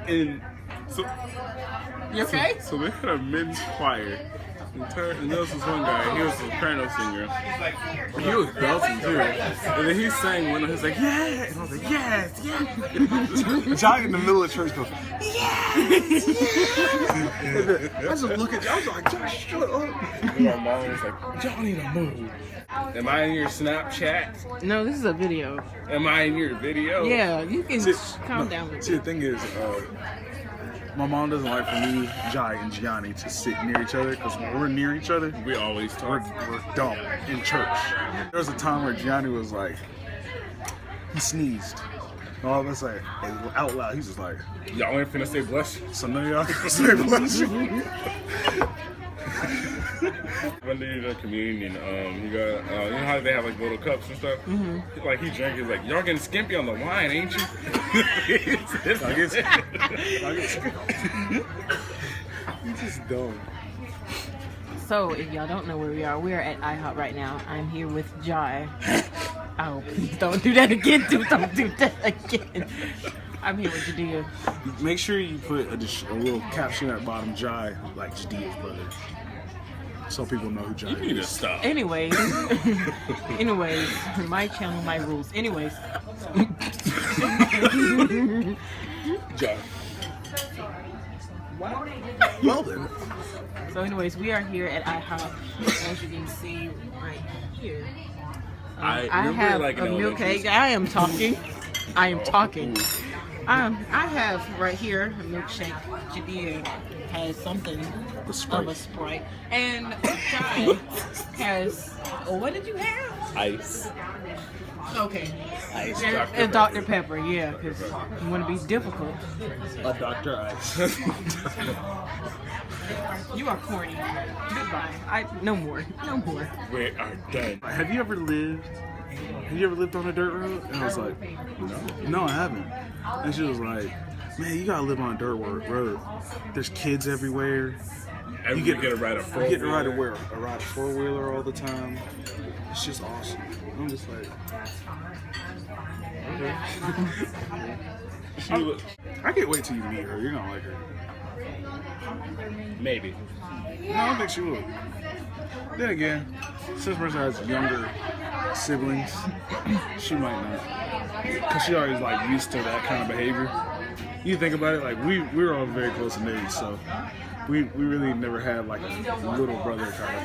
And so, you okay? So they had a men's choir. And there was this one guy, he was a soprano singer. He was belting too. And then he sang one, and he was like, yeah! And I was like, yes, yes! John in the middle of church goes, yes! I just look at you, I was like, Josh, shut up! And my mom was like, y'all need to move. Am I in your Snapchat? No, this is a video. Am I in your video? Yeah, you can calm down with See, it. the thing is, my mom doesn't like for me, Jai, and Gianni to sit near each other because when we're near each other, We always talk. we're dumb in church. There was a time where Gianni was like, he sneezed. And all of us like, out loud, he's just like, Y'all ain't finna say bless you. so none of y'all can say bless you. When they did a communion, he got, you know how they have like little cups and stuff? Mm-hmm. Like he drank, he's like, y'all getting skimpy on the wine, ain't you? I guess he's just dumb. So, if y'all don't know where we are at IHOP right now. I'm here with Jai. Oh, please don't do that again. Don't do that again. I'm here with Jadea. Make sure you put a little caption at bottom, Jai, like Jadea's brother. So people know who Jai You need to is. stop. Anyways, my channel, my rules. Anyways. John. Well then. So anyways, we are here at IHOP, as you can see right here. I I remember, have like, a in milk elementary cake. I am talking. I have right here a milkshake. Jadea has something of a Sprite. And Jai has, what did you have? Ice. Okay. Ice. And Dr. Pepper, yeah, because you want to be difficult. A Dr. Ice. You are corny. Goodbye. No more. We are done. Have you ever lived on a dirt road? And I was like, no, I haven't. And she was like, man, you gotta live on a dirt road. There's kids everywhere. You get to ride a four-wheeler. You get to ride a four-wheeler all the time. It's just awesome. I'm just like, okay. I can't wait till you meet her. You're gonna like her. Maybe. No, I don't think she will. Then again, since Marissa has younger siblings, she might not. Because she already like used to that kind of behavior. You think about it, like we're all very close in age, so we really never had like a little brother kind of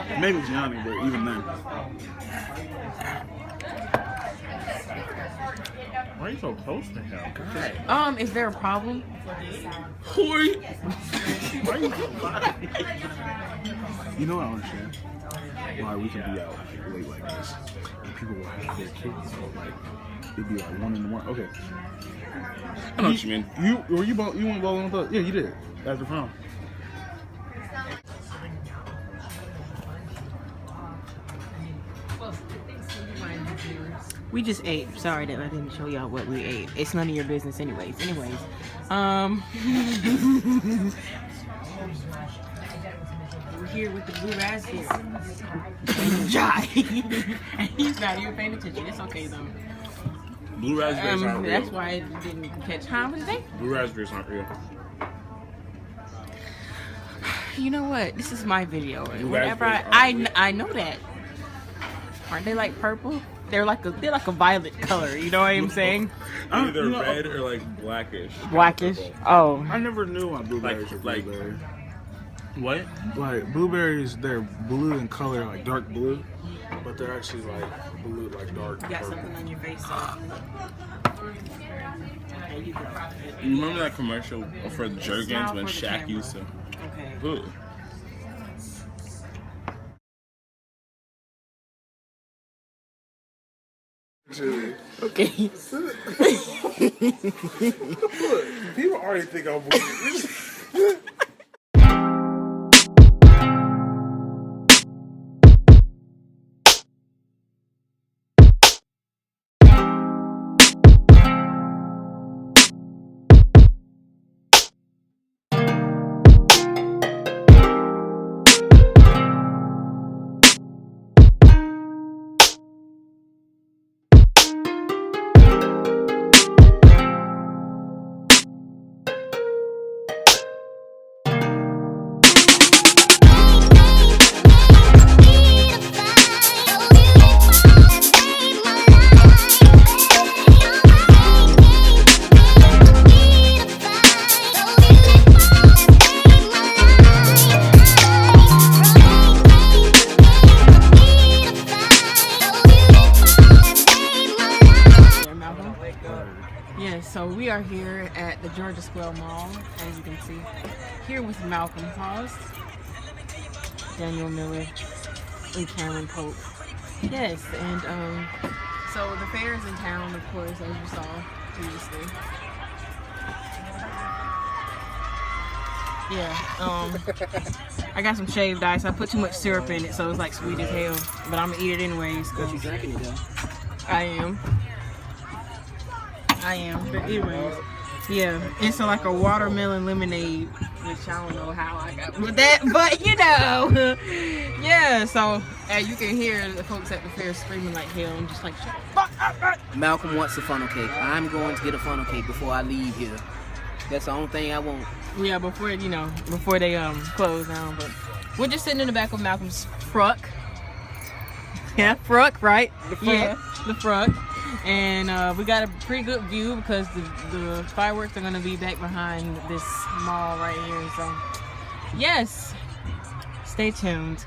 thing. Maybe Gianni, but even then. Why are you so close to him? God. Is there a problem? Who are you? Why are you so You know what I understand? Why we can be out like late like this, and people will have their kids. So like it'd be like 1 in the morning. Okay. I know what you mean. You went bowling with us? Yeah, you did. After prom. We just ate. Sorry that I didn't show y'all what we ate. It's none of your business anyways. We're here with the blue raspberry. Jai. And he's not even paying attention. It's okay though. Blue raspberries aren't real. That's why it didn't catch. Huh? What did they? Blue raspberries aren't real. You know what? This is my video. Blue Whenever raspberries I know that. Aren't they like purple? They're like a violet color. You know what I'm saying? Either red or like blackish. Blackish. Oh. I never knew why blueberries were Like- blueberry. What? Like blueberries, they're blue in color, like dark blue, but they're actually like blue, like dark. You got purple. something on your face. There you go. You remember that commercial for the Jergens when for the Shaq camera. used to? Okay. Ooh. Okay. People already think I'm weird. So we are here at the Georgia Square Mall, as you can see. Here with Malcolm Pause, Daniel Miller, and Cameron Pope. Yes, and so the fair is in town, of course, as you saw previously. Yeah, I got some shaved ice. I put too much syrup in it, so it's like sweet as hell. But I'm gonna eat it anyways. But you drinking it though. I am. But anyways, yeah, it's like a watermelon lemonade, which I don't know how I got with that, but you know, yeah. So as you can hear the folks at the fair screaming like hell. I'm just like, shut the fuck up. Malcolm wants a funnel cake. I'm going to get a funnel cake before I leave here. That's the only thing I want. Yeah, before they close down. But we're just sitting in the back of Malcolm's truck. Yeah, truck, right? Yeah, the truck. And we got a pretty good view because the fireworks are going to be back behind this mall right here. So, yes, stay tuned.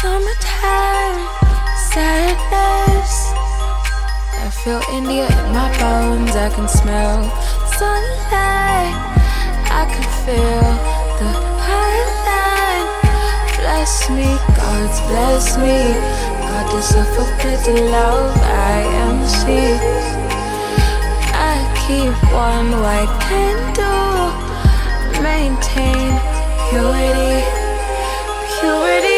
Summertime sadness. I feel India in my bones. I can smell sunlight. I can feel the highline. Bless me, God's bless me. Goddess of forbidden love, I am she. I keep one white candle, maintain purity, purity.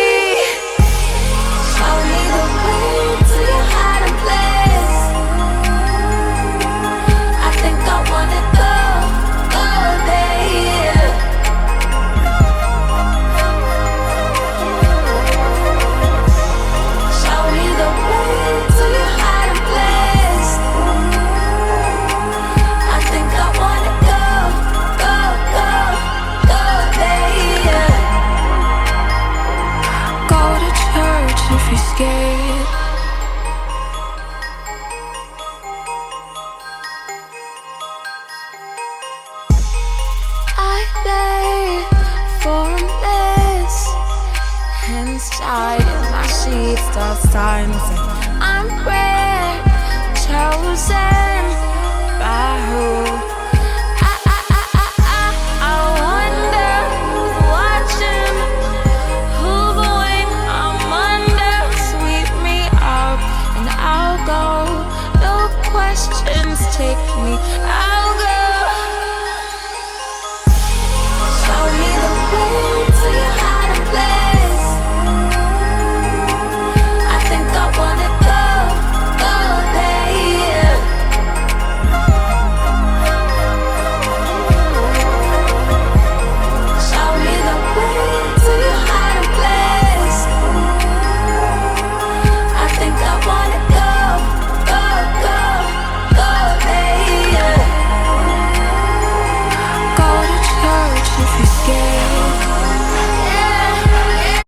Show me the way to your hiding place. I think I wanna go there. Show me the way to your hiding place. I think I wanna go there. lay formless, inside in my sheets, start starting to say I'm red, chosen.